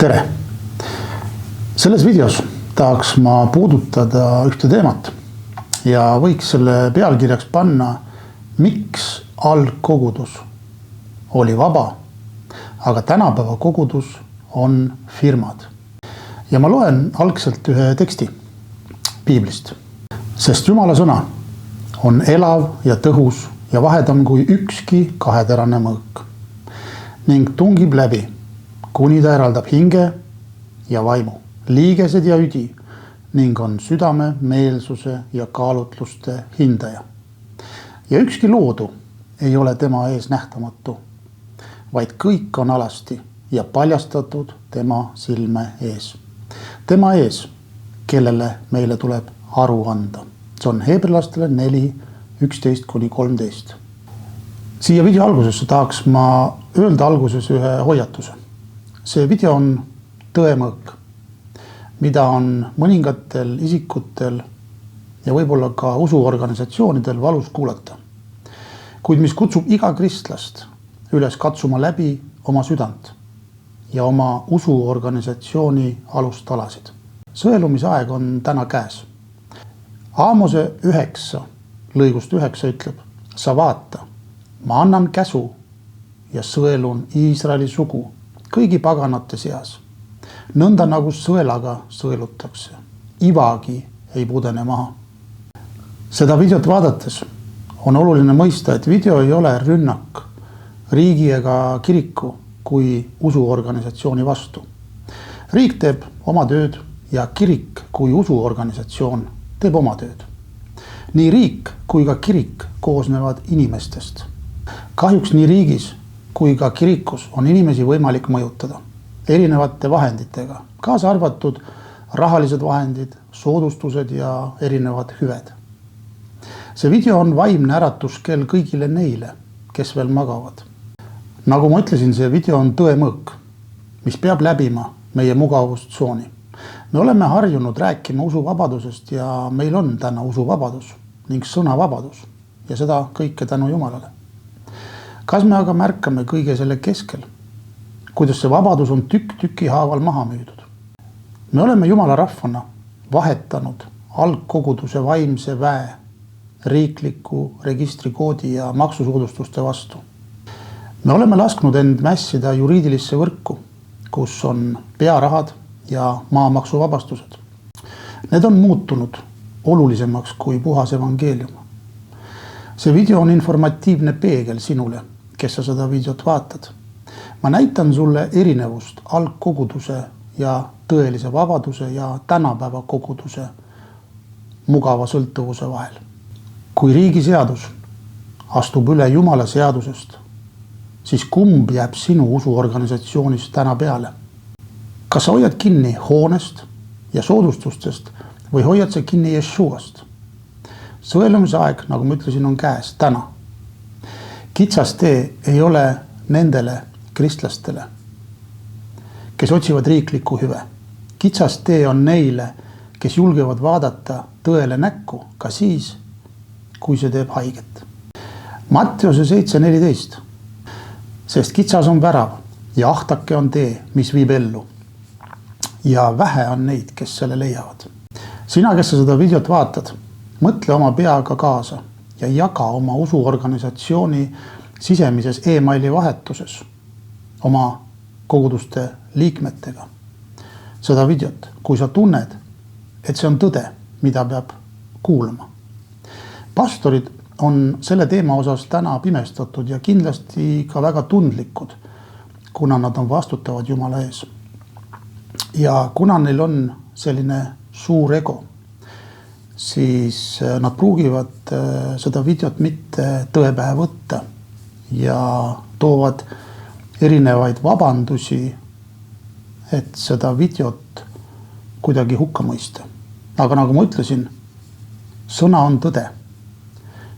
Tere! Selles videos tahaks ma puudutada ühte teemat ja võiks selle pealkirjaks panna, miks algkogudus oli vaba, aga tänapäeva kogudus on firmad. Ja ma loen algselt ühe teksti piiblist, sest Jumala sõna on elav ja tõhus ja vahedam kui ükski kaheterane mõõk ning tungib läbi, kuni ta eraldab hinge ja vaimu, liigesed ja üdi ning on südame, meelsuse ja kaalutluste hindaja. Ja ükski loodu ei ole tema ees nähtamatu, vaid kõik on alasti ja paljastatud tema silme ees. Tema ees, kellele meile tuleb aru anda. See on Heebrealastele 4:11-13. Siia video algusesse tahaks ma öelda alguses ühe hoiatuse. See video on tõemõõk, mida on mõningatel isikutel ja võib-olla ka usuorganisatsioonidel valus kuulata. Kuid mis kutsub iga kristlast üles katsuma läbi oma südant ja oma usuorganisatsiooni alustalasid. Sõelumise aeg on täna käes. Aamose 9:9 ütleb, sa vaata, ma annan käsu ja sõelun Iisraeli sugu kõigi paganate seas. Nõnda nagu sõelaga sõelutakse, ivagi ei pudene maha. Seda videot vaadates on oluline mõista, et video ei ole rünnak riigi ega kiriku kui usuorganisatsiooni vastu. Riik teeb oma tööd ja kirik kui usuorganisatsioon teeb oma tööd. Nii riik kui ka kirik koosnevad inimestest. Kahjuks nii riigis kui ka kirikus on inimesi võimalik mõjutada erinevate vahenditega, kaasa arvatud rahalised vahendid, soodustused ja erinevad hüved. See video on vaimne äratuskell kõigile neile, kes veel magavad. Nagu ma ütlesin, see video on tõemõõk, mis peab läbima meie mugavustsooni. Me oleme harjunud rääkima usuvabadusest ja meil on täna usuvabadus ning sõnavabadus ja seda kõike tänu Jumalale. Kas me aga märkame kõige selle keskel, kuidas see vabadus on tükk haaval maha müüdud? Me oleme Jumala rahvana vahetanud algkoguduse vaimse väe, riikliku registrikoodi ja maksusoodustuste vastu. Me oleme lasknud end mässida juriidilisse võrku, kus on pearahad ja maamaksuvabastused. Need on muutunud olulisemaks kui puhas evangeelium. See video on informatiivne peegel sinule, kes sa seda videot vaatad. Ma näitan sulle erinevust algkoguduse ja tõelise vabaduse ja tänapäeva koguduse mugava sõltuvuse vahel. Kui riigiseadus astub üle Jumala seadusest, siis kumb jääb sinu usuorganisatsioonist täna peale? Kas sa hoiad kinni hoonest ja soodustustest või hoiad sa kinni Jeshuast? Sõelumise aeg, nagu ma ütlesin, on käes täna. Kitsas tee ei ole nendele kristlastele, kes otsivad riiklikku hüve. Kitsas tee on neile, kes julgevad vaadata tõele näkku ka siis, kui see teeb haiget. Matteuse 7:14. Sest kitsas on värav ja ahtake on tee, mis viib ellu. Ja vähe on neid, kes selle leiavad. Sina, kes sa seda videot vaatad, mõtle oma peaga kaasa ja jaga oma usuorganisatsiooni sisemises e-maili vahetuses oma koguduste liikmetega seda videot, kui sa tunned, et see on tõde, mida peab kuulama. Pastorid on selle teema osas täna pimestatud ja kindlasti ka väga tundlikud, kuna nad on vastutavad Jumala ees. Ja kuna neil on selline suur ego, siis nad pruugivad seda videot mitte tõepähe võtta ja toovad erinevaid vabandusi, et seda videot kuidagi hukka mõista. Aga nagu ma ütlesin, sõna on tõde.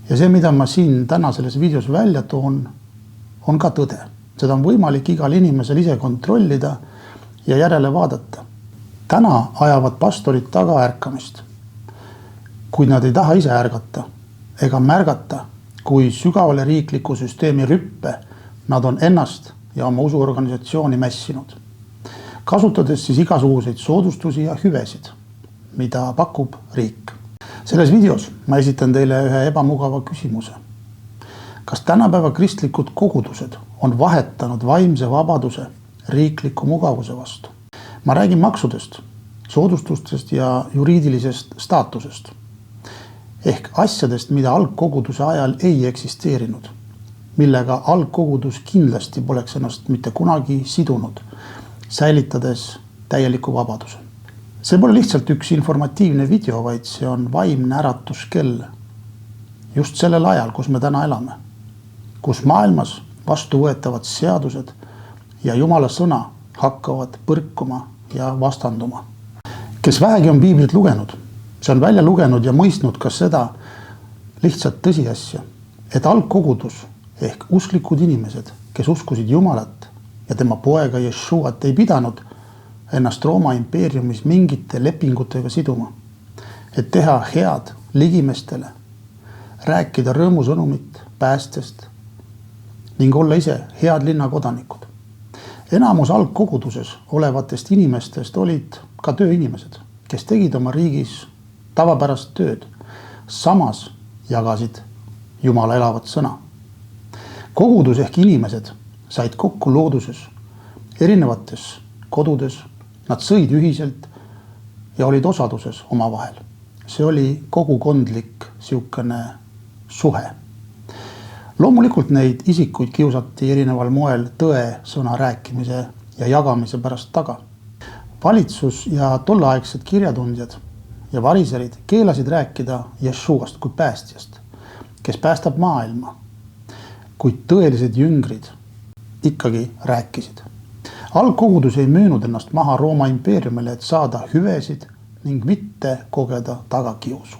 Ja see, mida ma siin täna selles videos välja toon, on ka tõde. Seda on võimalik igal inimesel ise kontrollida ja järele vaadata. Täna ajavad pastorid tagaärkamist, kuid nad ei taha ise ärgata ega märgata, kui sügavale riikliku süsteemi rüppe nad on ennast ja oma usuorganisatsiooni mässinud. kasutades siis igasuguseid soodustusi ja hüvesid, mida pakub riik. Selles videos ma esitan teile ühe ebamugava küsimuse. Kas tänapäeva kristlikud kogudused on vahetanud vaimse vabaduse riikliku mugavuse vastu? Ma räägin maksudest, soodustustest ja juriidilisest staatusest. Ehk asjadest, mida algkoguduse ajal ei eksisteerinud, millega algkogudus kindlasti poleks ennast mitte kunagi sidunud, säilitades täieliku vabaduse. See pole lihtsalt üks informatiivne video, vaid see on vaimne äratuskell just sellel ajal, kus me täna elame, kus maailmas vastuvõetavad seadused ja Jumala sõna hakkavad põrkuma ja vastanduma. Kes vähegi on piiblit lugenud, see on välja lugenud ja mõistnud ka seda lihtsalt tõsiasja, et algkogudus ehk usklikud inimesed, kes uskusid Jumalat ja tema poega Jeshuat, ei pidanud ennast Rooma impeeriumis mingite lepingutega siduma, et teha head ligimestele, rääkida rõõmusõnumit päästest ning olla ise head linnakodanikud. Enamus algkoguduses olevatest inimestest olid ka tööinimesed, kes tegid oma riigis tavapärast tööd, samas jagasid Jumala elavat sõna. Kogudus ehk inimesed said kokku looduses, erinevates kodudes, nad sõid ühiselt ja olid osaduses omavahel. See oli kogukondlik siukene suhe. Loomulikult neid isikuid kiusati erineval moel tõe sõna rääkimise ja jagamise pärast taga. Valitsus ja tolleaegsed kirjatundjad ja variserid keelasid rääkida Jeshuast kui päästjast, kes päästab maailma, kuid tõelised jüngrid ikkagi rääkisid. Algkogudus ei müünud ennast maha Rooma impeeriumile, et saada hüvesid ning mitte kogeda tagakiusu.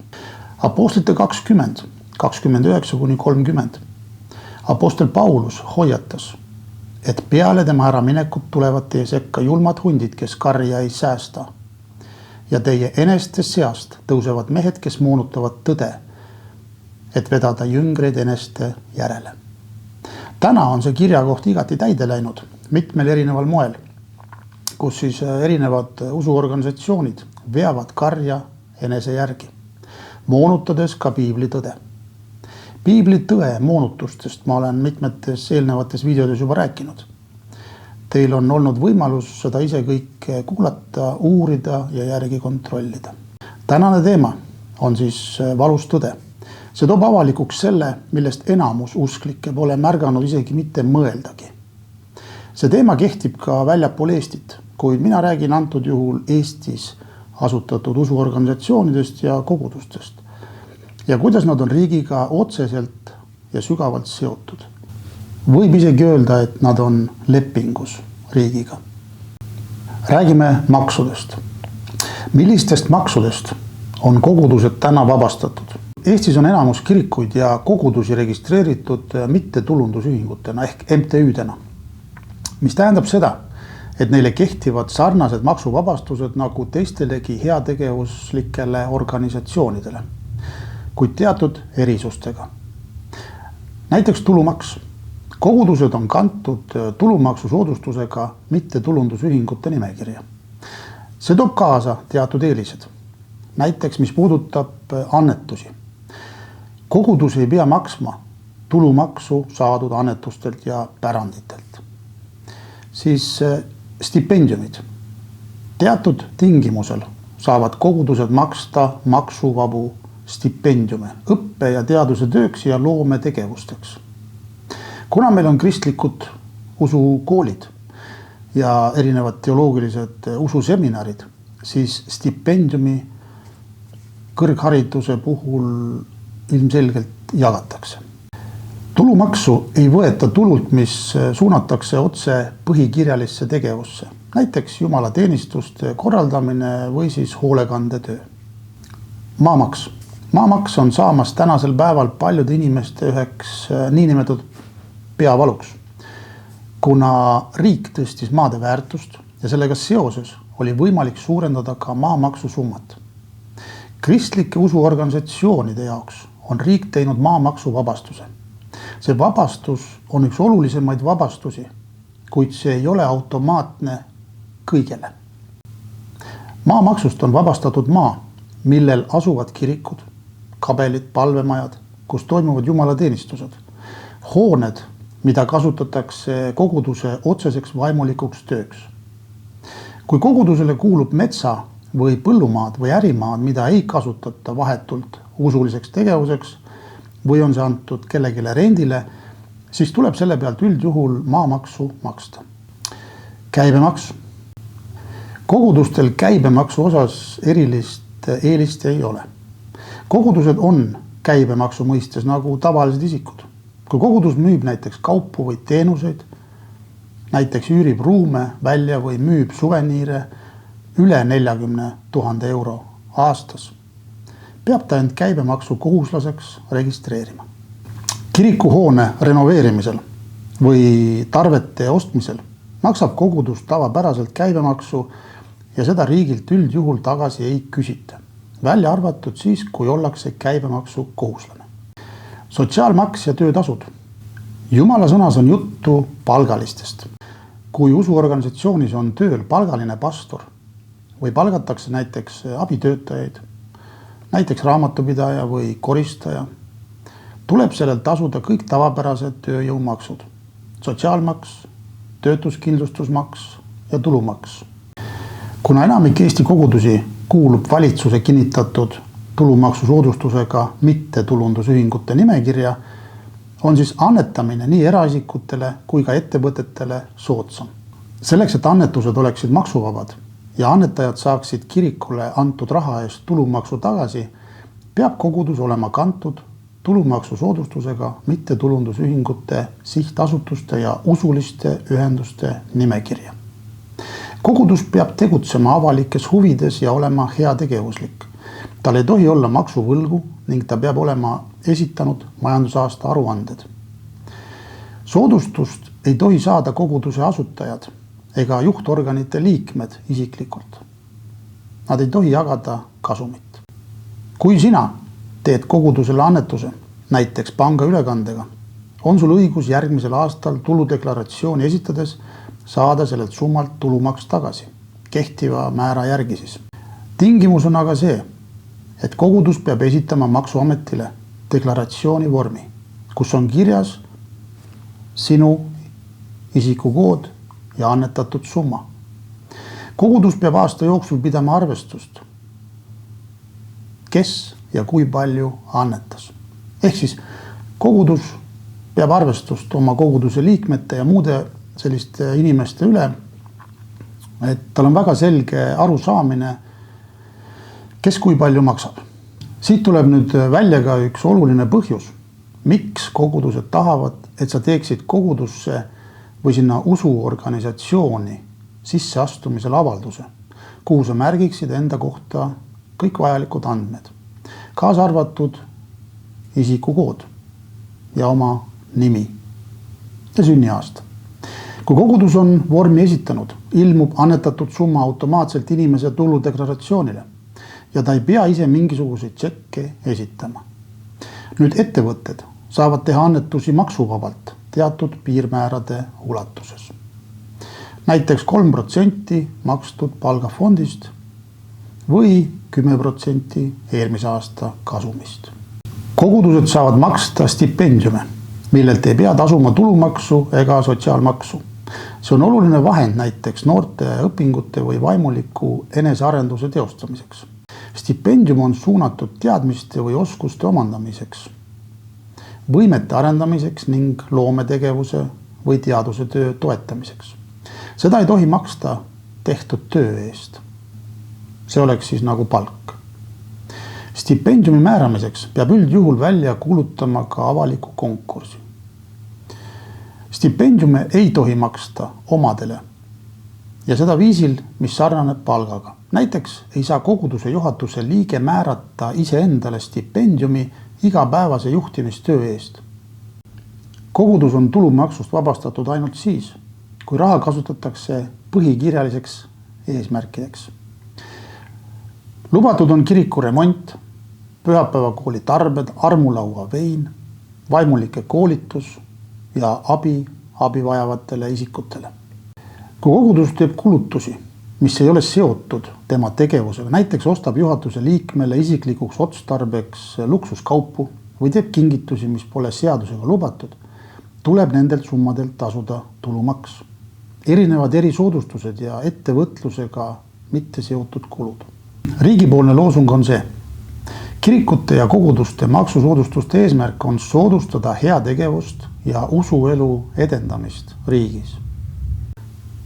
Apostlite 20, 29-30. Apostel Paulus hoiatas, et peale tema äraminekut tulevad teie sekka julmad hundid, kes karja ei säästa. Ja teie eneste seast tõusevad mehed, kes moonutavad tõde, et vedada jüngreid eneste järele. Täna on see kirjakoht igati täide läinud mitmel erineval moel, kus siis erinevad usuorganisatsioonid veavad karja enese järgi, moonutades ka piibli tõde. Piibli tõe moonutustest ma olen mitmetes eelnevates videodes juba rääkinud. Teil on olnud võimalus seda ise kõik kuulata, uurida ja järgi kontrollida. Tänane teema on siis valus tõde. See toob avalikuks selle, millest enamus usklikke pole märganud isegi mitte mõeldagi. See teema kehtib ka väljapool Eestit, kuid mina räägin antud juhul Eestis asutatud usuorganisatsioonidest ja kogudustest ja kuidas nad on riigiga otseselt ja sügavalt seotud. Võib isegi öelda, et nad on lepingus riigiga. Räägime maksudest. Millistest maksudest on kogudused täna vabastatud? Eestis on enamus kirikuid ja kogudusi registreeritud mittetulundusühingutena ehk MTÜ-dena, mis tähendab seda, et neile kehtivad sarnased maksuvabastused nagu teistelegi heategevuslikele organisatsioonidele, kuid teatud erisustega. Näiteks tulumaks. Kogudused on kantud tulumaksusoodustusega mittetulundusühingute nimekirja. See toob kaasa teatud eelised. Näiteks, mis puudutab annetusi. Kogudus ei pea maksma tulumaksu saadud annetustelt ja päranditelt. Siis stipendiumid. Teatud tingimusel saavad kogudused maksta maksuvabu stipendiume õppe- ja teaduse tööks ja loometegevusteks. Kuna meil on kristlikud usukoolid ja erinevad teoloogilised ususeminarid, siis stipendiumi kõrghariduse puhul ilmselgelt jagatakse. Tulumaksu ei võeta tulult, mis suunatakse otse põhikirjalisse tegevusse, näiteks jumalateenistuste korraldamine või siis hoolekandetöö. Maamaks. Maamaks on saamas tänasel päeval paljude inimeste üheks niinimetatud peavaluks, kuna riik tõstis maade väärtust ja sellega seoses oli võimalik suurendada ka maamaksu summat. Kristlike usuorganisatsioonide jaoks on riik teinud maamaksu vabastuse. See vabastus on üks olulisemaid vabastusi, kuid see ei ole automaatne kõigele. Maamaksust on vabastatud maa, millel asuvad kirikud, kabelid, palvemajad, kus toimuvad jumalateenistused, hooned, mida kasutatakse koguduse otseseks vaimulikuks tööks. Kui kogudusele kuulub metsa või põllumaad või ärimaad, mida ei kasutata vahetult usuliseks tegevuseks või on see antud kellelegi rendile, siis tuleb selle pealt üldjuhul maamaksu maksta. Käibemaks. Kogudustel käibemaksu osas erilist eelist ei ole. Kogudused on käibemaksu mõistes nagu tavalised isikud. Kui kogudus müüb näiteks kaupu või teenuseid, näiteks üürib ruume välja või müüb suveniire üle 40 000 euro aastas, peab ta end käibemaksu kohuslaseks registreerima. Kirikuhoone renoveerimisel või tarvete ostmisel maksab kogudus tavapäraselt käibemaksu ja seda riigilt üldjuhul tagasi ei küsita. Välja arvatud siis, kui ollakse käibemaksu kohuslane. Sotsiaalmaks ja töötasud. Jumala sõnas on juttu palgalistest. Kui usuorganisatsioonis on tööl palgaline pastor või palgatakse näiteks abitöötajaid, näiteks raamatupidaja või koristaja, tuleb sellel tasuda kõik tavapärased tööjõumaksud, sotsiaalmaks, töötuskindlustusmaks ja tulumaks. Kuna enamik Eesti kogudusi kuulub valitsuse kinnitatud tulumaksusoodustusega mittetulundusühingute nimekirja, on siis annetamine nii eraisikutele kui ka ettevõtetele soodsam. Selleks, et annetused oleksid maksuvabad ja annetajad saaksid kirikule antud raha eest tulumaksu tagasi, peab kogudus olema kantud tulumaksusoodustusega mittetulundusühingute, sihtasutuste ja usuliste ühenduste nimekirja. Kogudus peab tegutsema avalikes huvides ja olema heategevuslik. Tal ei tohi olla maksuvõlgu ning ta peab olema esitanud majandusaasta aruanded. Soodustust ei tohi saada koguduse asutajad ega juhtorganite liikmed isiklikult. Nad ei tohi jagada kasumit. Kui sina teed kogudusele annetuse, näiteks pangaülekandega, on sul õigus järgmisel aastal tuludeklaratsiooni esitades saada sellelt summalt tulumaks tagasi, kehtiva määra järgi siis. Tingimus on aga see, et kogudus peab esitama maksuametile deklaratsiooni vormi, kus on kirjas sinu isikukood ja annetatud summa. Kogudus peab aasta jooksul pidama arvestust, kes ja kui palju annetas. Ehk siis kogudus peab arvestust oma koguduse liikmete ja muude selliste inimeste üle, et tal on väga selge arusaamine, kes kui palju maksab. Siit tuleb nüüd välja ka üks oluline põhjus, miks kogudused tahavad, et sa teeksid kogudusse või sinna usuorganisatsiooni sisseastumisel avalduse, kuhu sa märgiksid enda kohta kõik vajalikud andmed, kaasa arvatud isikukood ja oma nimi ja sünniaasta. Kui kogudus on vormi esitanud, ilmub annetatud summa automaatselt inimese tuludeklaratsioonile ja ta ei pea ise mingisuguseid tšekke esitama. Nüüd ettevõtted saavad teha annetusi maksuvabalt teatud piirmäärade ulatuses. Näiteks 3% makstud palgafondist või 10% eelmise aasta kasumist. Kogudused saavad maksta stipendiume, millelt ei pea tasuma tulumaksu ega sotsiaalmaksu. See on oluline vahend näiteks noorte õpingute või vaimuliku enesearenduse teostamiseks. Stipendium on suunatud teadmiste või oskuste omandamiseks, võimete arendamiseks ning loometegevuse või teaduse töö toetamiseks. Seda ei tohi maksta tehtud töö eest. See oleks siis nagu palk. Stipendiumi määramiseks peab üldjuhul välja kuulutama ka avaliku konkursi. Stipendiume ei tohi maksta omadele ja seda viisil, mis sarnaneb palgaga. Näiteks ei saa koguduse juhatuse liige määrata iseendale stipendiumi igapäevase juhtimistöö eest. Kogudus on tulumaksust vabastatud ainult siis, kui raha kasutatakse põhikirjaliseks eesmärkideks. Lubatud on kiriku remont, pühapäevakooli tarbed, armulaua vein, vaimulike koolitus ja abi vajavatele isikutele. Kui kogudus teeb kulutusi mis ei ole seotud tema tegevusega, näiteks ostab juhatuse liikmele isiklikuks otstarbeks luksuskaupu või teeb kingitusi, mis pole seadusega lubatud, tuleb nendelt summadelt tasuda tulumaks. Erinevad erisoodustused ja ettevõtlusega mitte seotud kulud. Riigipoolne loosung on see. Kirikute ja koguduste maksusoodustuste eesmärk on soodustada heategevust ja usuelu edendamist riigis.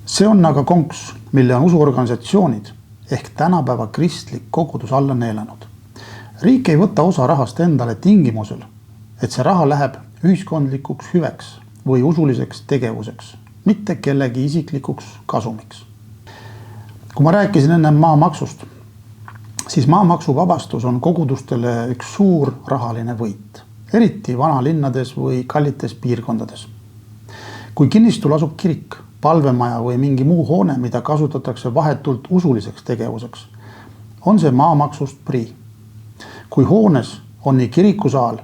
See on aga konks, mille on usuorganisatsioonid ehk tänapäeva kristlik kogudus alla neelanud. Riik ei võta osa rahast endale tingimusel, et see raha läheb ühiskondlikuks hüveks või usuliseks tegevuseks, mitte kellegi isiklikuks kasumiks. Kui ma rääkisin enne maamaksust, siis maamaksuvabastus on kogudustele üks suur rahaline võit, eriti vanalinnades või kallites piirkondades. Kui kinnistul asub kirik, palvemaja või mingi muu hoone, mida kasutatakse vahetult usuliseks tegevuseks, on see maamaksust prii. Kui hoones on nii kirikusaal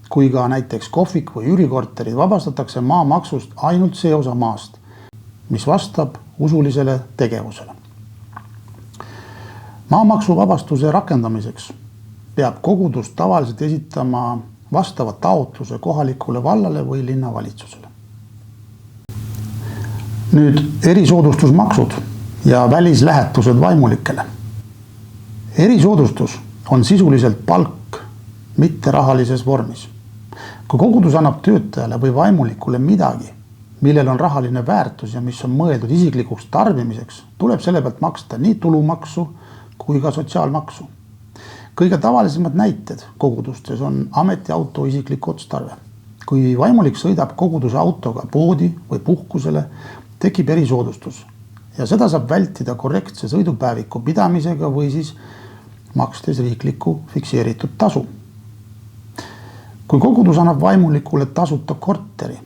kui ka näiteks kohvik või üürikorterid, vabastatakse maamaksust ainult see osa maast, mis vastab usulisele tegevusele. Maamaksuvabastuse rakendamiseks peab kogudus tavaliselt esitama vastava taotluse kohalikule vallale või linnavalitsusele. Nüüd erisoodustusmaksud ja välislähetused vaimulikele. Erisoodustus on sisuliselt palk, mitte rahalises vormis. Kui kogudus annab töötajale või vaimulikule midagi, millel on rahaline väärtus ja mis on mõeldud isiklikuks tarbimiseks, tuleb selle pealt maksta nii tulumaksu kui ka sotsiaalmaksu. Kõige tavalisemad näited kogudustes on ametiauto isiklik otstarve. Kui vaimulik sõidab koguduse autoga poodi või puhkusele, tekib erisoodustus ja seda saab vältida korrektse sõidupäeviku pidamisega või siis makstes riiklikku fikseeritud tasu. Kui kogudus annab vaimulikule tasuta korteri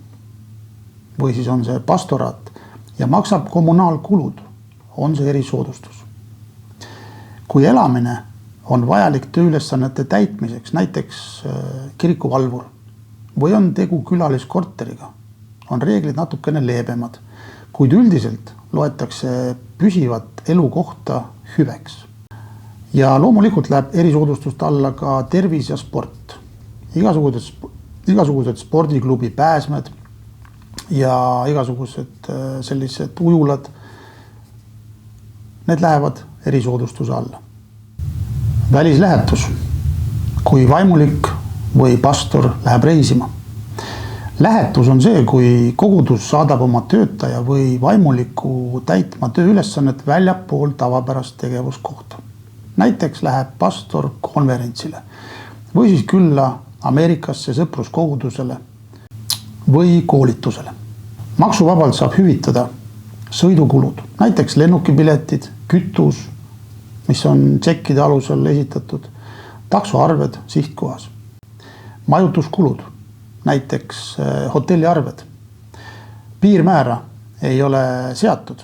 või siis on see pastoraat ja maksab kommunaalkulud, on see erisoodustus. Kui elamine on vajalik tööülesannete täitmiseks, näiteks kirikuvalvur või on tegu külaliskorteriga, on reeglid natukene leebemad, kuid üldiselt loetakse püsivat elukohta hüveks. Ja loomulikult läheb erisoodustust alla ka tervis ja sport. Igasugused spordiklubi pääsmed ja igasugused sellised ujulad, need lähevad erisoodustuse alla. Välislähetus, kui vaimulik või pastor läheb reisima. Lähetus on see, kui kogudus saadab oma töötaja või vaimuliku täitma tööülesannet väljapool tavapärast tegevuskohta. Näiteks läheb pastor konverentsile või siis külla Ameerikasse sõpruskogudusele või koolitusele. Maksuvabalt saab hüvitada sõidukulud, näiteks lennukipiletid, kütus, mis on tšekkide alusel esitatud, taksoarved sihtkohas, majutuskulud, näiteks hotelliarved. Piirmäära ei ole seatud,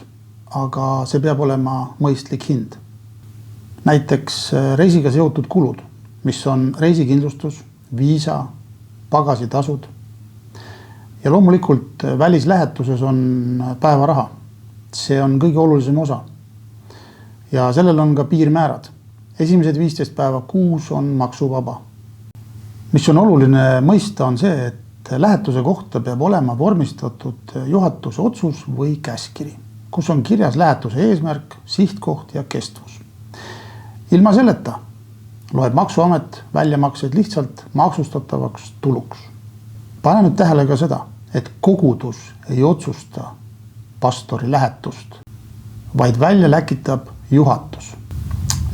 aga see peab olema mõistlik hind. Näiteks reisiga seotud kulud, mis on reisikindlustus, viisa, pagasitasud ja loomulikult välislähetuses on päevaraha. See on kõige olulisem osa. Ja sellel on ka piirmäärad. Esimesed 15 päeva kuus on maksuvaba. Mis on oluline mõista on see, et lähetuse kohta peab olema vormistatud juhatuse otsus või käskiri, kus on kirjas lähetuse eesmärk, sihtkoht ja kestvus. Ilma selleta loeb maksuamet väljamakseid lihtsalt maksustatavaks tuluks. Pane nüüd tähele ka seda, et kogudus ei otsusta pastori lähetust, vaid välja läkitab juhatus.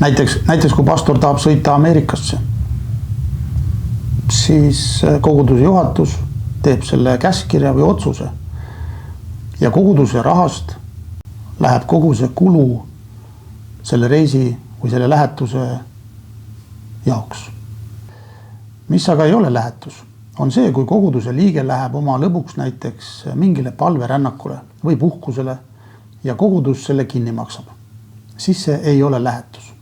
Näiteks kui pastor tahab sõita Ameerikasse, siis koguduse juhatus teeb selle käskirja või otsuse ja koguduse rahast läheb kogu see kulu selle reisi või selle lähetuse jaoks. Mis aga ei ole lähetus, on see, kui koguduse liige läheb oma lõbuks näiteks mingile palverännakule või puhkusele ja kogudus selle kinni maksab. Siis see ei ole lähetus.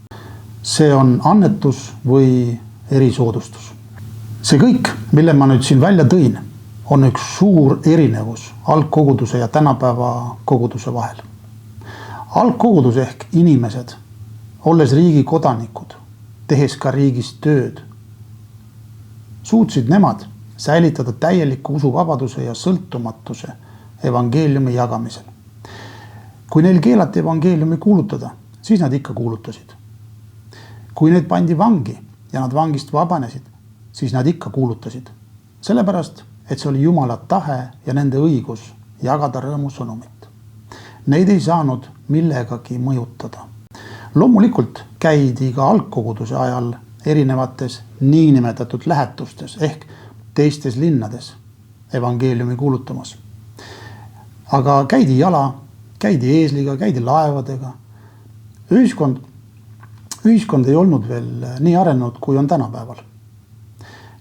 See on annetus või erisoodustus. See kõik, mille ma nüüd siin välja tõin, on üks suur erinevus algkoguduse ja tänapäeva koguduse vahel. Algkogudus ehk inimesed, olles riigi kodanikud, tehes ka riigis tööd, suutsid nemad säilitada täieliku usuvabaduse ja sõltumatuse evangeeliumi jagamisel. Kui neil keelati evangeeliumi kuulutada, siis nad ikka kuulutasid. Kui need pandi vangi ja nad vangist vabanesid, siis nad ikka kuulutasid. Sellepärast, et see oli Jumala tahe ja nende õigus jagada rõõmu sõnumit. Neid ei saanud millegagi mõjutada. Loomulikult käidi ka algkoguduse ajal erinevates niinimetatud lähetustes ehk teistes linnades evangeeliumi kuulutamas. Aga käidi jala, käidi eesliga, käidi laevadega. Ühiskond ei olnud veel nii arenenud, kui on tänapäeval.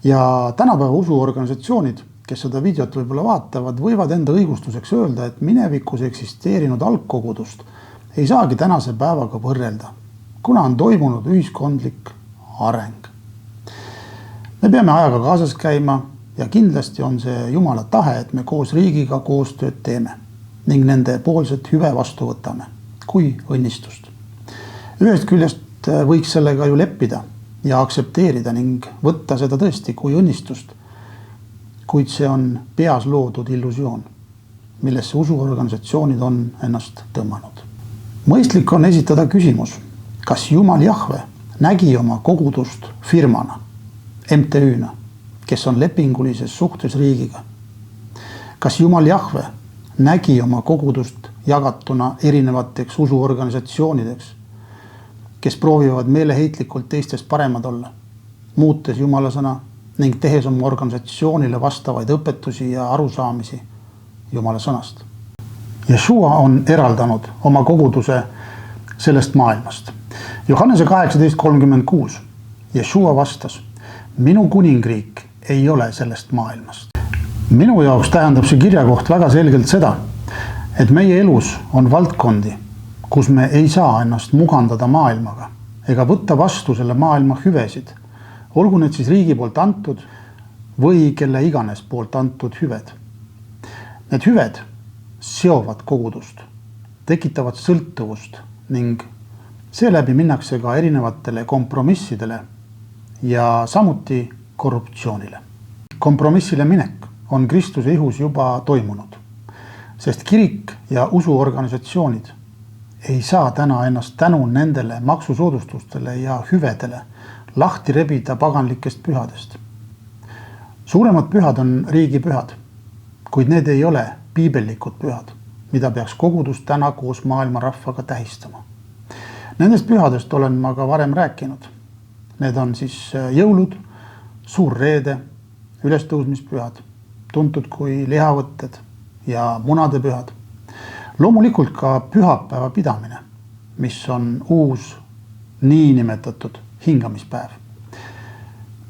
Ja tänapäeva usuorganisatsioonid, kes seda videot võib-olla vaatavad, võivad enda õigustuseks öelda, et minevikus eksisteerinud algkogudust ei saagi tänase päevaga võrrelda, kuna on toimunud ühiskondlik areng. Me peame ajaga kaasas käima ja kindlasti on see Jumala tahe, et me koos riigiga koostööd teeme ning nende poolset hüve vastu võtame kui õnnistust. Ühest küljest võiks sellega ju leppida ja aktsepteerida ning võtta seda tõesti kui õnnistust, kuid see on peas loodud illusioon, millesse usuorganisatsioonid on ennast tõmmanud. Mõistlik on esitada küsimus, kas Jumal Jahve nägi oma kogudust firmana, MTÜ-na, kes on lepingulises suhtes riigiga. Kas Jumal Jahve nägi oma kogudust jagatuna erinevateks usuorganisatsioonideks, kes proovivad meeleheitlikult teistest paremad olla, muutes Jumala sõna ning tehes oma organisatsioonile vastavaid õpetusi ja arusaamisi Jumala sõnast. Jeshua on eraldanud oma koguduse sellest maailmast. Johannese 18:36 Jeshua vastas, minu kuningriik ei ole sellest maailmast. Minu jaoks tähendab see kirjakoht väga selgelt seda, et meie elus on valdkondi, kus me ei saa ennast mugandada maailmaga ega võtta vastu selle maailma hüvesid, olgu need siis riigi poolt antud või kelle iganes poolt antud hüved. Need hüved seovad kogudust, tekitavad sõltuvust ning seeläbi minnakse ka erinevatele kompromissidele ja samuti korruptsioonile. Kompromissile minek on Kristuse ihus juba toimunud, sest kirik ja usuorganisatsioonid ei saa täna ennast tänu nendele maksusoodustustele ja hüvedele lahti rebida paganlikest pühadest. Suuremad pühad on riigipühad, kuid need ei ole piibellikud pühad, mida peaks kogudus täna koos maailma rahvaga tähistama. Nendest pühadest olen ma ka varem rääkinud. Need on siis jõulud, suur reede, ülestõusmispühad, tuntud kui lihavõtted ja munade pühad. Loomulikult ka pühapäeva pidamine, mis on uus niinimetatud hingamispäev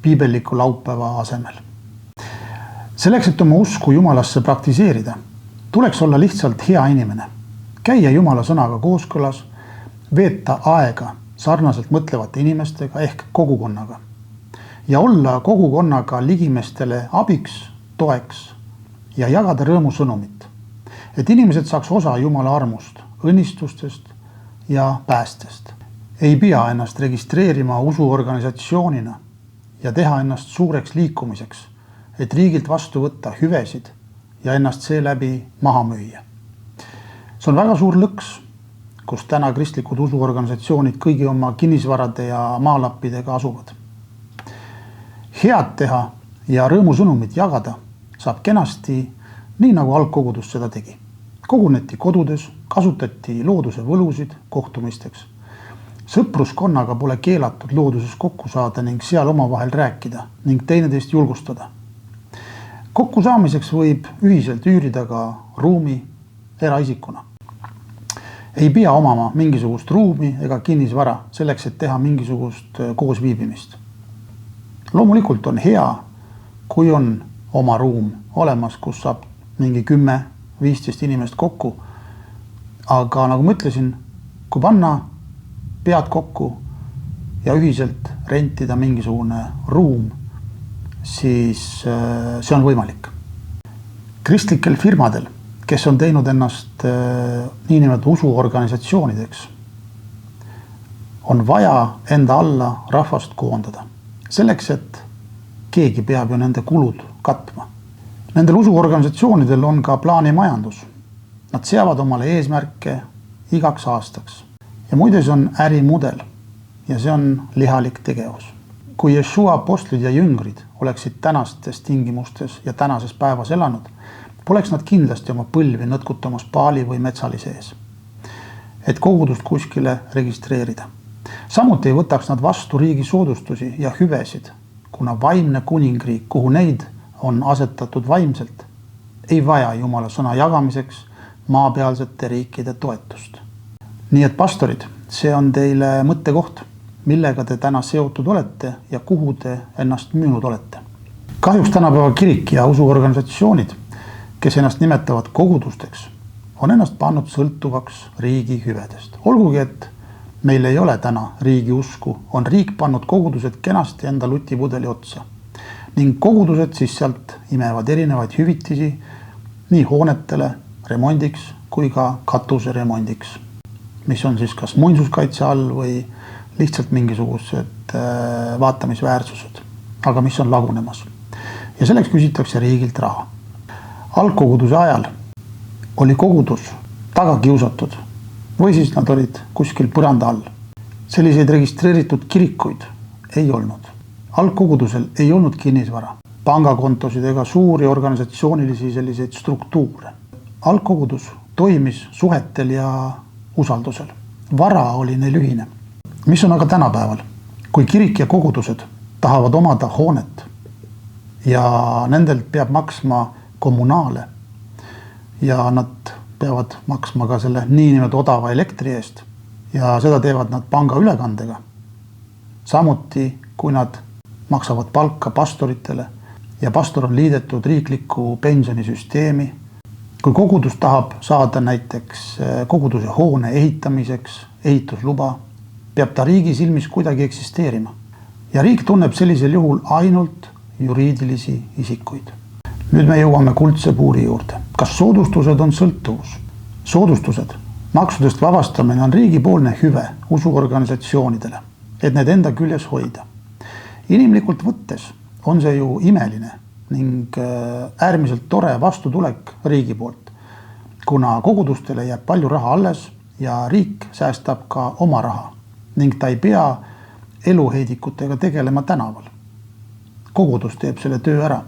piibelliku laupäeva asemel. Selleks, et oma usku Jumalasse praktiseerida, tuleks olla lihtsalt hea inimene, käia Jumala sõnaga kooskõlas, veeta aega sarnaselt mõtlevate inimestega ehk kogukonnaga ja olla kogukonnaga ligimestele abiks, toeks ja jagada rõõmu sõnumit, et inimesed saaks osa Jumala armust, õnnistustest ja päästest. Ei pea ennast registreerima usuorganisatsioonina ja teha ennast suureks liikumiseks, et riigilt vastu võtta hüvesid ja ennast seeläbi maha müüa. See on väga suur lõks, kus täna kristlikud usuorganisatsioonid kõigi oma kinnisvarade ja maalappidega asuvad. Head teha ja rõõmusõnumit jagada saab kenasti nii nagu algkogudus seda tegi. Koguneti kodudes, kasutati looduse võlusid kohtumisteks. Sõpruskonnaga pole keelatud looduses kokku saada ning seal omavahel rääkida ning teineteist julgustada. Kokku saamiseks võib ühiselt üürida ka ruumi eraisikuna. Ei pea omama mingisugust ruumi ega kinnisvara selleks, et teha mingisugust koosviibimist. Loomulikult on hea, kui on oma ruum olemas, kus saab mingi 10-15 inimest kokku. Aga nagu ma ütlesin, kui panna pead kokku ja ühiselt rentida mingisugune ruum, siis see on võimalik. Kristlikel firmadel, kes on teinud ennast niinimetatud usuorganisatsioonideks, on vaja enda alla rahvast koondada. Selleks, et keegi peab ju nende kulud katma. Nendel usuorganisatsioonidel on ka plaanimajandus. Nad seavad omale eesmärke igaks aastaks. Ja muide see on ärimudel ja see on lihalik tegevus. Kui Yeshua apostlid ja jüngrid oleksid tänastes tingimustes ja tänases päevas elanud, poleks nad kindlasti oma põlvi nõtkutamas paali või metsali sees, et kogudust kuskile registreerida. Samuti ei võtaks nad vastu riigi soodustusi ja hüvesid, kuna vaimne kuningriik, kuhu neid on asetatud vaimselt, ei vaja Jumala sõna jagamiseks maapealsete riikide toetust. Nii et pastorid, see on teile mõttekoht, millega te täna seotud olete ja kuhu te ennast müünud olete. Kahjuks tänapäeva kirik ja usuorganisatsioonid, kes ennast nimetavad kogudusteks, on ennast pannud sõltuvaks riigi hüvedest. Olgugi, et meil ei ole täna riigi usku, on riik pannud kogudused kenasti enda lutipudeli otsa. Ning kogudused siis sealt imevad erinevaid hüvitisi nii hoonetele remondiks kui ka katuse remondiks, mis on siis kas muinsuskaitse all või lihtsalt mingisugused vaatamisväärsused, aga mis on lagunemas. Ja selleks küsitakse riigilt raha. Algkoguduse ajal oli kogudus taga kiusatud või siis nad olid kuskil põranda all. Selliseid registreeritud kirikuid ei olnud. Algkogudusel ei olnud kinnisvara, pangakontosid ega suuri organisatsioonilisi selliseid struktuure. Algkogudus toimis suhetel ja usaldusel. Vara oli neil ühine. Mis on aga tänapäeval? Kui kirik ja kogudused tahavad omada hoonet ja nendelt peab maksma kommunaale ja nad peavad maksma ka selle niinimetatud odava elektri eest ja seda teevad nad panga ülekandega. Samuti, kui nad maksavad palka pastoritele ja pastor on liidetud riikliku pensionisüsteemi. Kui kogudus tahab saada näiteks koguduse hoone ehitamiseks ehitusluba, peab ta riigi silmis kuidagi eksisteerima. Ja riik tunneb sellisel juhul ainult juriidilisi isikuid. Nüüd me jõuame kuldse puuri juurde. Kas soodustused on sõltuvus? Soodustused, maksudest vabastamine on riigipoolne hüve usuorganisatsioonidele, et need enda küljes hoida. Inimlikult võttes on see ju imeline ning äärmiselt tore vastutulek riigi poolt, kuna kogudustele jääb palju raha alles ja riik säästab ka oma raha ning ta ei pea eluheidikutega tegelema tänaval. Kogudus teeb selle töö ära,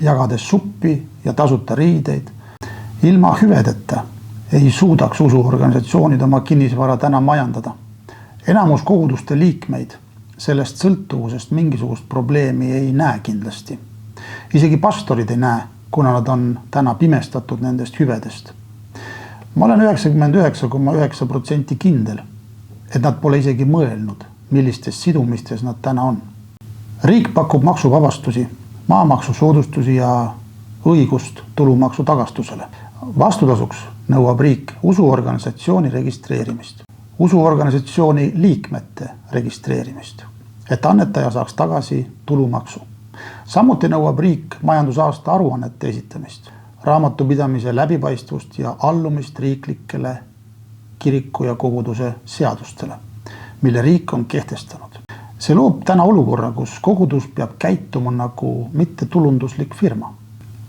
jagades suppi ja tasuta riideid. Ilma hüvedeta ei suudaks usuorganisatsioonid oma kinnisvara täna majandada. Enamus koguduste liikmeid sellest sõltuvusest mingisugust probleemi ei näe kindlasti. Isegi pastorid ei näe, kuna nad on täna pimestatud nendest hüvedest. Ma olen 99,9% kindel, et nad pole isegi mõelnud, millistes sidumistes nad täna on. Riik pakub maksuvabastusi, maamaksu soodustusi ja õigust tulumaksu tagastusele. Vastutasuks nõuab riik usuorganisatsiooni registreerimist, usuorganisatsiooni liikmete registreerimist, et annetaja saaks tagasi tulumaksu. Samuti nõuab riik majandusaasta aruannete esitamist, raamatupidamise läbipaistvust ja allumist riiklikele kiriku ja koguduse seadustele, mille riik on kehtestanud. See loob täna olukorra, kus kogudus peab käituma nagu mittetulunduslik firma.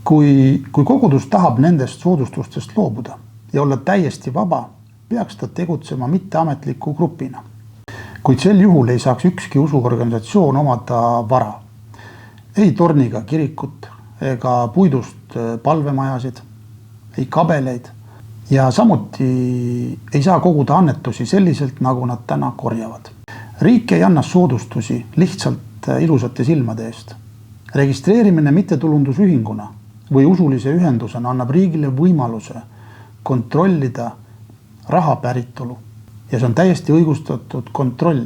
Kui kogudus tahab nendest soodustustest loobuda ja olla täiesti vaba, peaks ta tegutsema mitteametliku grupina. Kuid sel juhul ei saaks ükski usuorganisatsioon omada vara. Ei torniga kirikut ega puidust palvemajasid, ei kabeleid ja samuti ei saa koguda annetusi selliselt, nagu nad täna korjavad. Riik ei anna soodustusi lihtsalt ilusate silmade eest. Registreerimine mittetulundusühinguna või usulise ühendusena annab riigile võimaluse kontrollida raha päritolu. Ja see on täiesti õigustatud kontroll,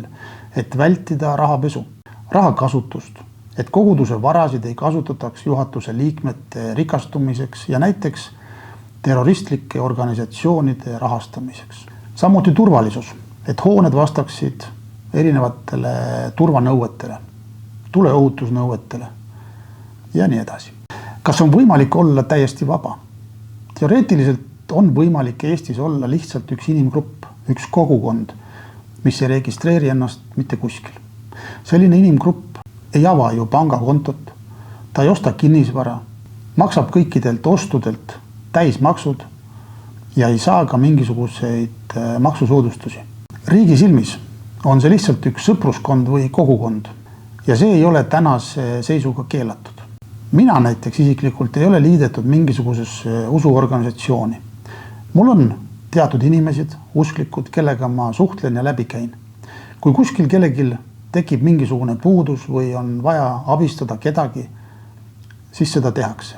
et vältida rahapesu, rahakasutust, et koguduse varasid ei kasutataks juhatuse liikmete rikastumiseks ja näiteks terroristlike organisatsioonide rahastamiseks. Samuti turvalisus, et hooned vastaksid erinevatele turvanõuetele, tuleohutusnõuetele ja nii edasi. Kas on võimalik olla täiesti vaba? Teoreetiliselt on võimalik Eestis olla lihtsalt üks inimgrupp, üks kogukond, mis ei registreeri ennast mitte kuskil. Selline inimgrupp ei ava ju pangakontot, ta ei osta kinnisvara, maksab kõikidelt ostudelt täismaksud ja ei saa ka mingisuguseid maksusoodustusi. Riigi silmis on see lihtsalt üks sõpruskond või kogukond ja see ei ole tänase seisuga keelatud. Mina näiteks isiklikult ei ole liidetud mingisugusesse usuorganisatsiooni. Mul on teatud inimesed, usklikud, kellega ma suhtlen ja läbi käin. Kui kuskil kellegil tekib mingisugune puudus või on vaja abistada kedagi, siis seda tehakse.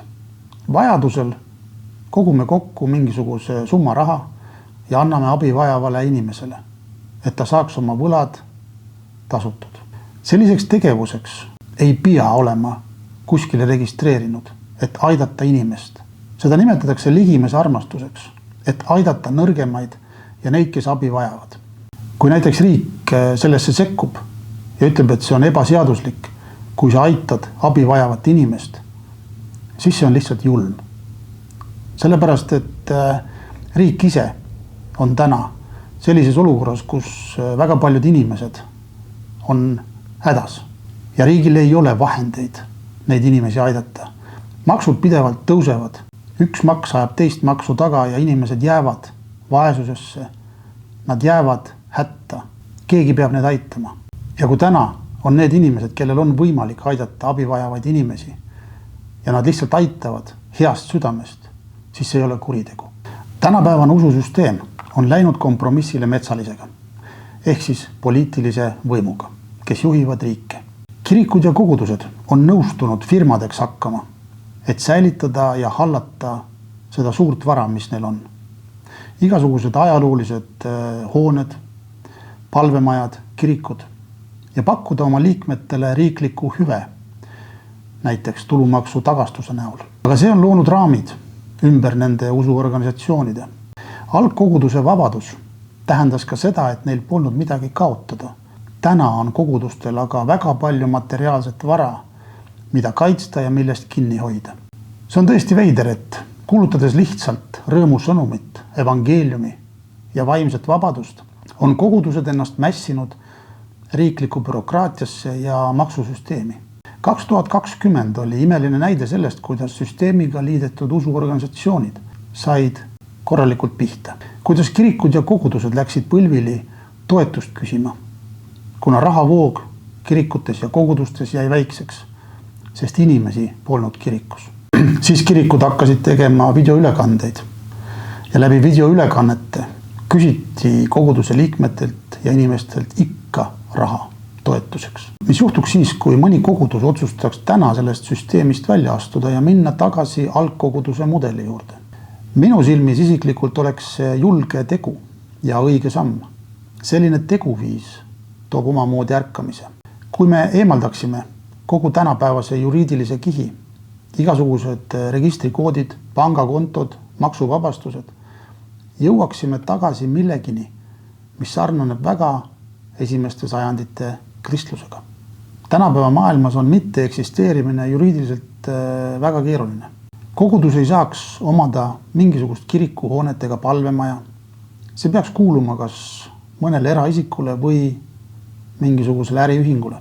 Vajadusel kogume kokku mingisuguse summa raha ja anname abi vajavale inimesele, et ta saaks oma võlad tasutud. Selliseks tegevuseks ei pea olema kuskile registreerinud, et aidata inimest. Seda nimetatakse ligimese armastuseks, et aidata nõrgemaid ja neid, kes abi vajavad. Kui näiteks riik sellesse sekkub ja ütleb, et see on ebaseaduslik, kui sa aitad abi vajavat inimest, siis see on lihtsalt julm. Sellepärast, et riik ise on täna sellises olukorras, kus väga paljud inimesed on hädas ja riigil ei ole vahendeid neid inimesi aidata. Maksud pidevalt tõusevad, üks maks ajab teist maksu taga ja inimesed jäävad vaesusesse, nad jäävad hätta, keegi peab need aitama. Ja kui täna on need inimesed, kellel on võimalik aidata abi vajavaid inimesi ja nad lihtsalt aitavad heast südamest, siis see ei ole kuritegu. Tänapäevane ususüsteem on läinud kompromissile metsalisega, ehk siis poliitilise võimuga, kes juhivad riike. Kirikud ja kogudused on nõustunud firmadeks hakkama, et säilitada ja hallata seda suurt vara, mis neil on. Igasugused ajaloolised hooned, palvemajad, kirikud ja pakkuda oma liikmetele riiklikku hüve, näiteks tulumaksu tagastuse näol. Aga see on loonud raamid ümber nende usuorganisatsioonide. Algkoguduse vabadus tähendas ka seda, et neil polnud midagi kaotada. Täna on kogudustel aga väga palju materiaalset vara, mida kaitsta ja millest kinni hoida. See on tõesti veider, et kuulutades lihtsalt rõõmusõnumit, evangeeliumi ja vaimset vabadust, on kogudused ennast mässinud riikliku bürokraatiasse ja maksusüsteemi. 2020 oli imeline näide sellest, kuidas süsteemiga liidetud usuorganisatsioonid said korralikult pihta. Kuidas kirikud ja kogudused läksid põlvili toetust küsima, kuna rahavoog kirikutes ja kogudustes jäi väikseks, sest inimesi polnud kirikus. Siis kirikud hakkasid tegema videoülekandeid ja läbi videoülekannete küsiti koguduse liikmetelt ja inimestelt ikka raha toetuseks. Mis juhtuks siis, kui mõni kogudus otsustaks täna sellest süsteemist välja astuda ja minna tagasi algkoguduse mudeli juurde? Minu silmis isiklikult oleks see julge tegu ja õige samm. Selline teguviis toob omamoodi ärkamise. Kui me eemaldaksime kogu tänapäevase juriidilise kihi, igasugused registrikoodid, pangakontod, maksuvabastused, jõuaksime tagasi millegini, mis sarnaneb väga esimeste sajandite kristlusega. Tänapäeva maailmas on mitte eksisteerimine juriidiliselt väga keeruline. Kogudus ei saaks omada mingisugust kirikuhoonet ega palvemaja. See peaks kuuluma kas mõnele eraisikule või mingisugusele äriühingule,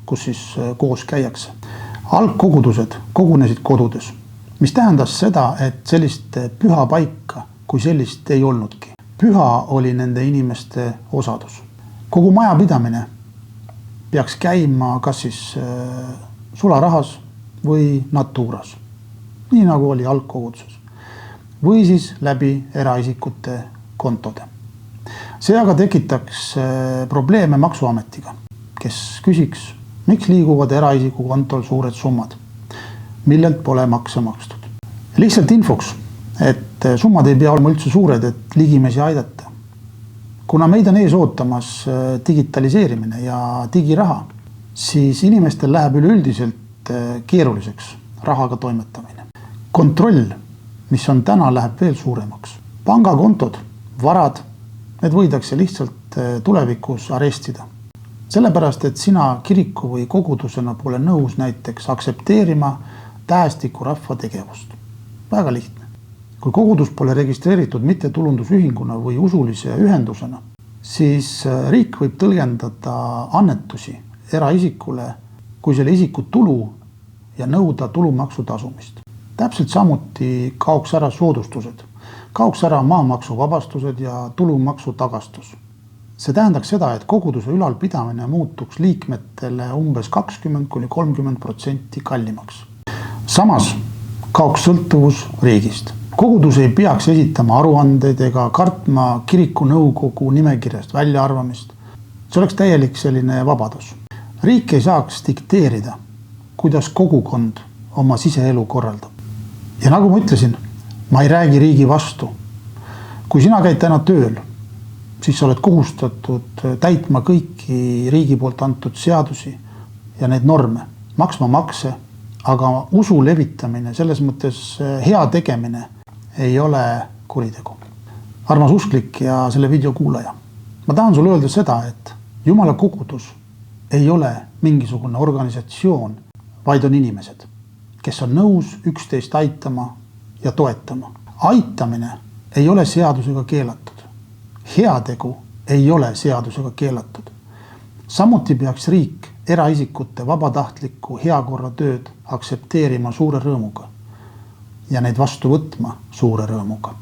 kus siis koos käiakse. Algkogudused kogunesid kodudes, mis tähendas seda, et sellist püha paika kui sellist ei olnudki. Püha oli nende inimeste osadus. Kogu majapidamine peaks käima kas siis sularahas või natuuras, nii nagu oli algkoguduses, või siis läbi eraisikute kontode. See aga tekitaks probleeme maksuametiga, kes küsiks, miks liiguvad eraisiku kontol suured summad, millelt pole makse makstud. Lihtsalt infoks, et summad ei pea olema üldse suured, et ligimesi aidata. Kuna meid on ees ootamas digitaliseerimine ja digiraha, siis inimestel läheb üleüldiselt keeruliseks rahaga toimetamine. Kontroll, mis on täna, läheb veel suuremaks. Pangakontod, varad, need võidakse lihtsalt tulevikus arestida. Sellepärast, et sina kiriku või kogudusena pole nõus näiteks aksepteerima tähestiku rahva tegevust. Väga lihtne. kui kogudus pole registreeritud mittetulundusühinguna või usulise ühendusena, siis riik võib tõlgendada annetusi eraisikule kui selle isiku tulu ja nõuda tulumaksu tasumist. Täpselt samuti kaoks ära soodustused, kaoks ära maamaksuvabastused ja tulumaksu tagastus. See tähendaks seda, et koguduse ülalpidamine muutuks liikmetele umbes 20–30% kallimaks. Samas kaoks sõltuvus riigist. Kogudus ei peaks esitama aruandeid ega kartma kiriku nõukogu nimekirjast väljaarvamist. See oleks täielik selline vabadus. Riik ei saaks dikteerida, kuidas kogukond oma siseelu korraldab. Ja nagu ma ütlesin, ma ei räägi riigi vastu. Kui sina käid täna tööl, siis sa oled kohustatud täitma kõiki riigi poolt antud seadusi ja need norme, maksma makse, aga usu levitamine, selles mõttes hea tegemine ei ole kuritegu. Armas usklik ja selle video kuulaja. Ma tahan sulle öelda seda, et Jumala kogudus ei ole mingisugune organisatsioon, vaid on inimesed, kes on nõus üksteist aitama ja toetama. Aitamine ei ole seadusega keelatud. Heategu ei ole seadusega keelatud. Samuti peaks riik eraisikute vabatahtlikku heakorra tööd aksepteerima suure rõõmuga ja neid vastu võtma suure rõõmuga.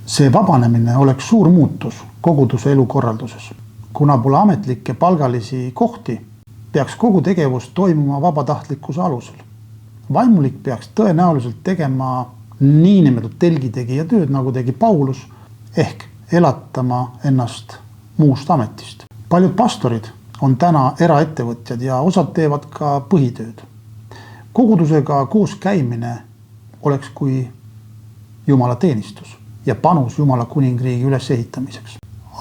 See vabanemine oleks suur muutus koguduse elukorralduses. Kuna pole ametlikke palgalisi kohti, peaks kogu tegevus toimuma vabatahtlikkuse alusel. Vaimulik peaks tõenäoliselt tegema niinimetatud telgitegija tööd, nagu tegi Paulus, ehk elatama ennast muust ametist. Paljud pastorid on täna eraettevõtjad ja osad teevad ka põhitööd. Kogudusega koos käimine oleks kui Jumala teenistus ja panus Jumala kuningriigi ülesehitamiseks.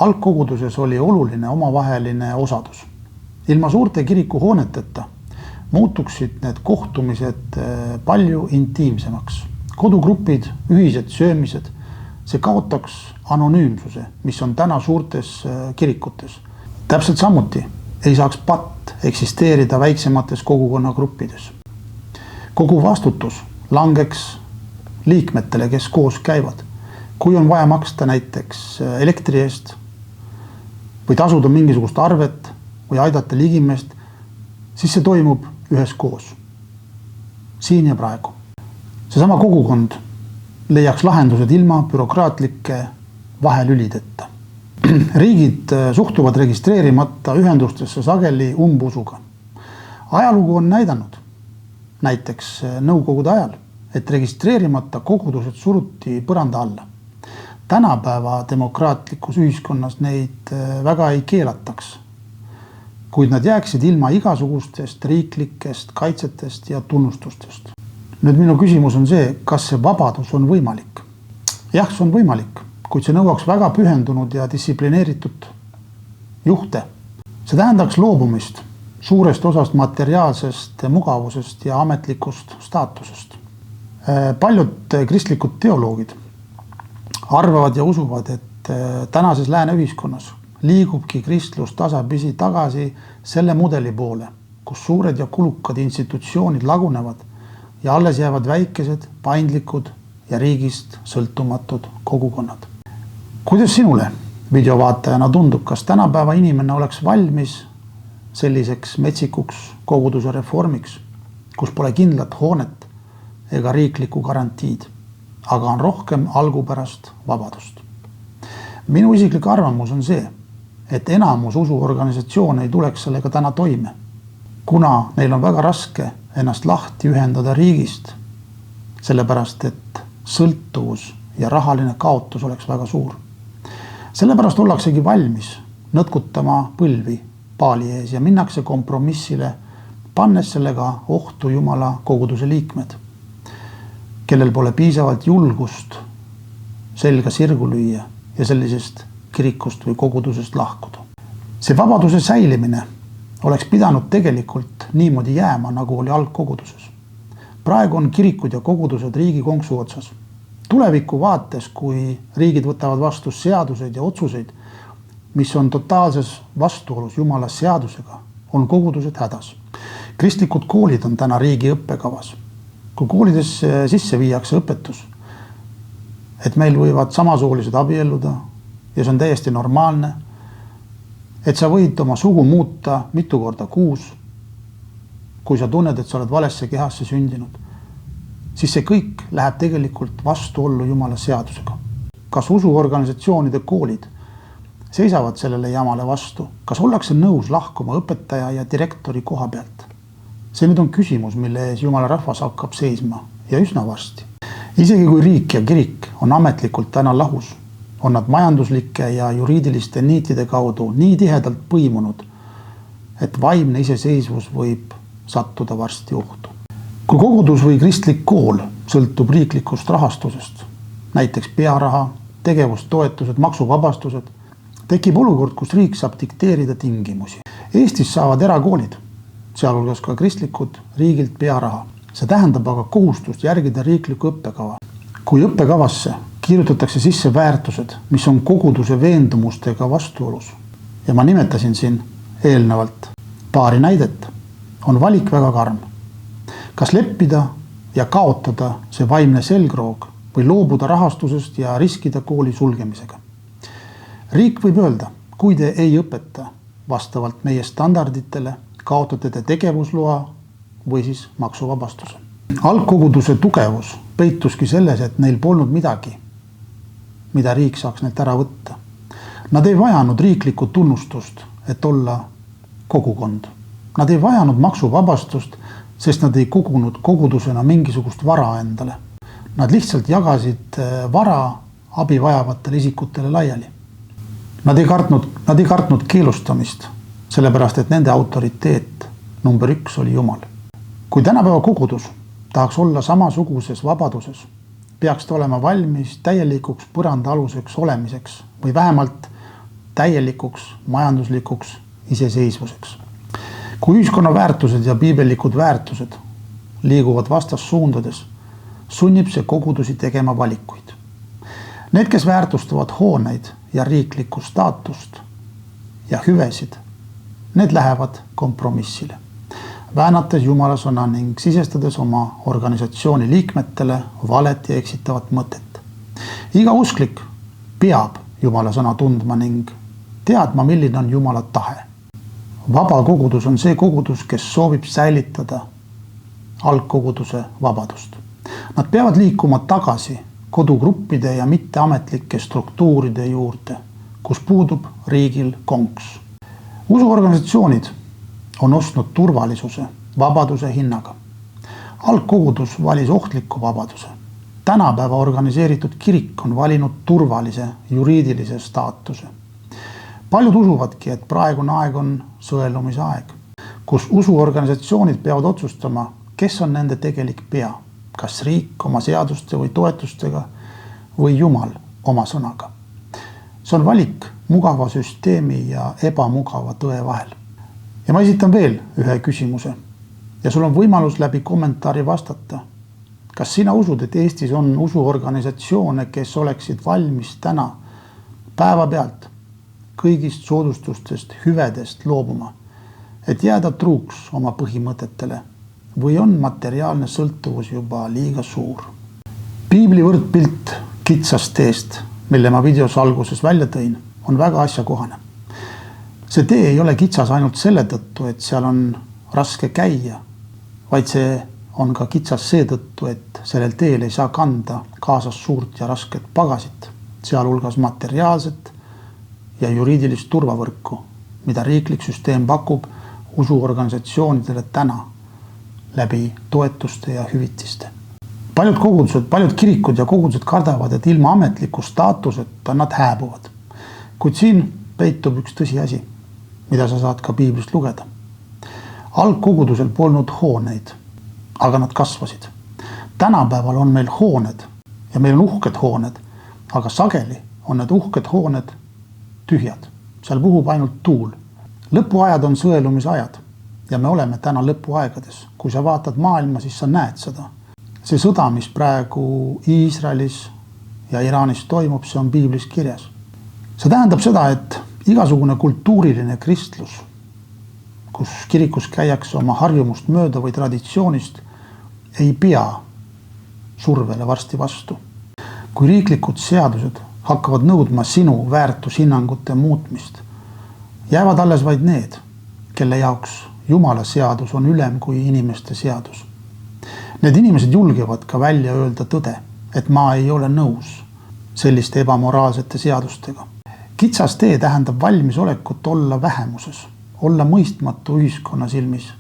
Algkoguduses oli oluline omavaheline osadus. Ilma suurte kirikuhooneteta muutuksid need kohtumised palju intiimsemaks. Kodugrupid, ühised söömised, see kaotaks anonüümsuse, mis on täna suurtes kirikutes. Täpselt samuti ei saaks patt eksisteerida väiksemates kogukonnagruppides. Kogu vastutus langeks liikmetele, kes koos käivad. Kui on vaja maksta näiteks elektri eest või tasuda mingisugust arvet või aidata ligimest, siis see toimub üheskoos. Siin ja praegu. Seesama kogukond leiaks lahendused ilma bürokraatlike vahelülideta. Riigid suhtuvad registreerimata ühendustesse sageli umbusuga. Ajalugu on näidanud, näiteks nõukogude ajal, et registreerimata kogudused suruti põranda alla. Tänapäeva demokraatlikus ühiskonnas neid väga ei keelataks, kuid nad jääksid ilma igasugustest riiklikest kaitsetest ja tunnustustest. Nüüd minu küsimus on see, kas see vabadus on võimalik? Jah, see on võimalik, kuid see nõuaks väga pühendunud ja distsiplineeritud juhte. See tähendaks loobumist suurest osast materiaalsest mugavusest ja ametlikust staatusest. Paljud kristlikud teoloogid arvavad ja usuvad, et tänases lääne ühiskonnas liigubki kristlus tasapisi tagasi selle mudeli poole, kus suured ja kulukad institutsioonid lagunevad ja alles jäävad väikesed, paindlikud ja riigist sõltumatud kogukonnad. Kuidas sinule videovaatajana tundub, kas tänapäeva inimene oleks valmis selliseks metsikuks koguduse reformiks, kus pole kindlat hoonet ega riiklikku garantiid, aga on rohkem algupärast vabadust? Minu isiklik arvamus on see, et enamus usuorganisatsioone ei tuleks sellega täna toime, kuna neil on väga raske ennast lahti ühendada riigist, sellepärast et sõltuvus ja rahaline kaotus oleks väga suur. Sellepärast ollaksegi valmis nõtkutama põlvi paali ees ja minnakse kompromissile, pannes sellega ohtu Jumala koguduse liikmed, kellel pole piisavalt julgust selga sirgu lüüa ja sellisest kirikust või kogudusest lahkuda. See vabaduse säilimine oleks pidanud tegelikult niimoodi jääma, nagu oli algkoguduses. Praegu on kirikud ja kogudused riigi konksu otsas. Tuleviku vaates, kui riigid võtavad vastu seaduseid ja otsuseid, mis on totaalses vastuolus Jumala seadusega, on kogudused hädas. Kristlikud koolid on täna riigi õppekavas. Kui koolides sisse viiakse õpetus, et meil võivad samasoolised abielluda ja see on täiesti normaalne, et sa võid oma sugu muuta mitu korda kuus, kui sa tunned, et sa oled valesse kehasse sündinud, siis see kõik läheb tegelikult vastuollu Jumala seadusega. Kas usuorganisatsioonide koolid seisavad sellele jamale vastu? Kas ollakse nõus lahkuma õpetaja ja direktori koha pealt? See nüüd on küsimus, mille ees Jumala rahvas hakkab seisma ja üsna varsti. Isegi kui riik ja kirik on ametlikult täna lahus, on nad majanduslike ja juriidiliste niitide kaudu nii tihedalt põimunud, et vaimne iseseisvus võib sattuda varsti ohtu. Kui kogudus või kristlik kool sõltub riiklikust rahastusest, näiteks pearaha, tegevustoetused, maksuvabastused, tekib olukord, kus riik saab dikteerida tingimusi. Eestis saavad erakoolid, sealhulgas ka kristlikud, riigilt pearaha. See tähendab aga kohustust järgida riiklikku õppekava. Kui õppekavasse kirjutatakse sisse väärtused, mis on koguduse veendumustega vastuolus, ja ma nimetasin siin eelnevalt paari näidet, on valik väga karm. Kas leppida ja kaotada see vaimne selgroog või loobuda rahastusest ja riskida kooli sulgemisega? Riik võib öelda, kui te ei õpeta vastavalt meie standarditele, kaotate te tegevusloa või siis maksuvabastuse. Algkoguduse tugevus peituski selles, et neil polnud midagi, mida riik saaks neilt ära võtta. Nad ei vajanud riiklikku tunnustust, et olla kogukond. Nad ei vajanud maksuvabastust, sest nad ei kogunud kogudusena mingisugust vara endale. Nad lihtsalt jagasid vara abi vajavatele isikutele laiali. Nad ei kartnud keelustamist, sellepärast et nende autoriteet number 1 oli Jumal. Kui tänapäeva kogudus tahaks olla samasuguses vabaduses, peaks ta olema valmis täielikuks põrandaaluseks olemiseks või vähemalt täielikuks majanduslikuks iseseisvuseks. Kui ühiskonna väärtused ja piibellikud väärtused liiguvad vastassuundades, sunnib see kogudusi tegema valikuid. Need, kes väärtustavad hooneid ja riiklikku staatust ja hüvesid, need lähevad kompromissile, väänates Jumala sõna ning sisestades oma organisatsiooni liikmetele valet ja eksitavat mõtet. Iga usklik peab Jumala sõna tundma ning teadma, milline on Jumala tahe. Vaba kogudus on see kogudus, kes soovib säilitada algkoguduse vabadust. Nad peavad liikuma tagasi kodugruppide ja mitteametlike struktuuride juurde, kus puudub riigil konks. Usuorganisatsioonid on ostnud turvalisuse vabaduse hinnaga. Algkogudus valis ohtliku vabaduse. Tänapäeva organiseeritud kirik on valinud turvalise juriidilise staatuse. Paljud usuvadki, et praegune aeg on sõelumise aeg, kus usuorganisatsioonid peavad otsustama, kes on nende tegelik pea, kas riik oma seaduste või toetustega või Jumal oma sõnaga. See on valik mugava süsteemi ja ebamugava tõe vahel. Ja ma esitan veel ühe küsimuse ja sul on võimalus läbi kommentaari vastata. Kas sina usud, et Eestis on usuorganisatsioone, kes oleksid valmis täna päevapealt kõigist soodustustest, hüvedest loobuma, et jääda truuks oma põhimõtetele või on materiaalne sõltuvus juba liiga suur? Piibli võrdpilt kitsast teest, mille ma videos alguses välja tõin, on väga asjakohane. See tee ei ole kitsas ainult selle tõttu, et seal on raske käia, vaid see on ka kitsas seetõttu, et sellel teel ei saa kanda kaasas suurt ja rasket pagasit, sealhulgas materiaalset ja juriidilist turvavõrku, mida riiklik süsteem pakub usuorganisatsioonidele täna läbi toetuste ja hüvitiste. Paljud kogudused, paljud kirikud ja kogudused kardavad, et ilma ametliku staatuseta nad hääbuvad. Kuid siin peitub üks tõsiasi, mida sa saad ka piiblist lugeda. Algkogudusel polnud hooneid, aga nad kasvasid. Tänapäeval on meil hooned ja meil on uhked hooned, aga sageli on need uhked hooned tühjad. Seal puhub ainult tuul. Lõpuajad on sõelumisajad ja me oleme täna lõpuaegades. Kui sa vaatad maailma, siis sa näed seda. See sõda, mis praegu Iisraelis ja Iraanis toimub, see on piiblis kirjas. See tähendab seda, et igasugune kultuuriline kristlus, kus kirikus käiakse oma harjumust mööda või traditsioonist, ei pea survele varsti vastu. kui riiklikud seadused hakkavad nõudma sinu väärtushinnangute muutmist, jäävad alles vaid need, kelle jaoks Jumala seadus on ülem kui inimeste seadus. Need inimesed julgevad ka välja öelda tõde, et ma ei ole nõus selliste ebamoraalsete seadustega. Kitsas tee tähendab valmisolekut olla vähemuses, olla mõistmatu ühiskonna silmis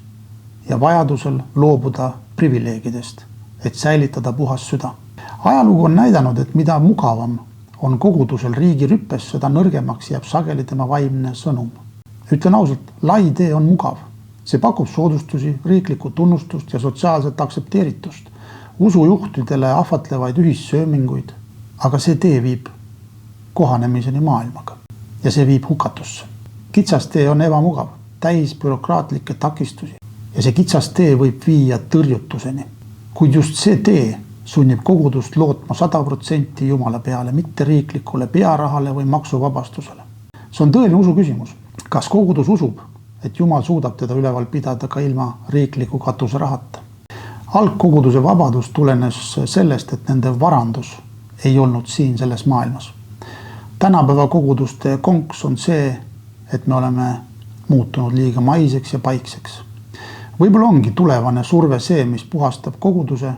ja vajadusel loobuda privileegidest, et säilitada puhas süda. Ajalugu on näidanud, et mida mugavam on kogudusel riigi rüppes, seda nõrgemaks jääb sageli tema vaimne sõnum. Ütlen ausalt, lai tee on mugav. See pakub soodustusi, riiklikku tunnustust ja sotsiaalset aksepteeritust, usujuhtidele ahvatlevaid ühissööminguid, aga see tee viib kohanemiseni maailmaga ja see viib hukatusse. Kitsas tee on ebamugav, täis bürokraatlikke takistusi ja see kitsas tee võib viia tõrjutuseni. Kuid just see tee sunnib kogudust lootma 100% Jumala peale, mitte riiklikule pearahale või maksuvabastusele. See on tõeline usu küsimus. Kas kogudus usub, et Jumal suudab teda üleval pidada ka ilma riikliku katuserahata? Algkoguduse vabadus tulenes sellest, et nende varandus ei olnud siin selles maailmas. Tänapäeva koguduste konks on see, et me oleme muutunud liiga maiseks ja paikseks. Võib-olla ongi tulevane surve see, mis puhastab koguduse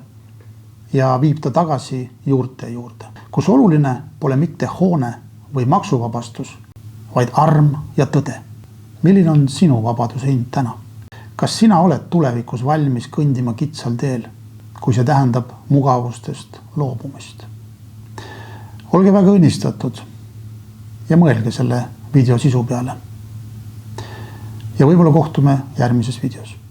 ja viib ta tagasi juurte juurde, kus oluline pole mitte hoone või maksuvabastus, vaid arm ja tõde. Milline on sinu vabaduse hind täna? Kas sina oled tulevikus valmis kõndima kitsal teel, kui see tähendab mugavustest loobumist? Olge väga õnnistatud ja mõelge selle video sisu peale. Ja võib-olla kohtume järgmises videos.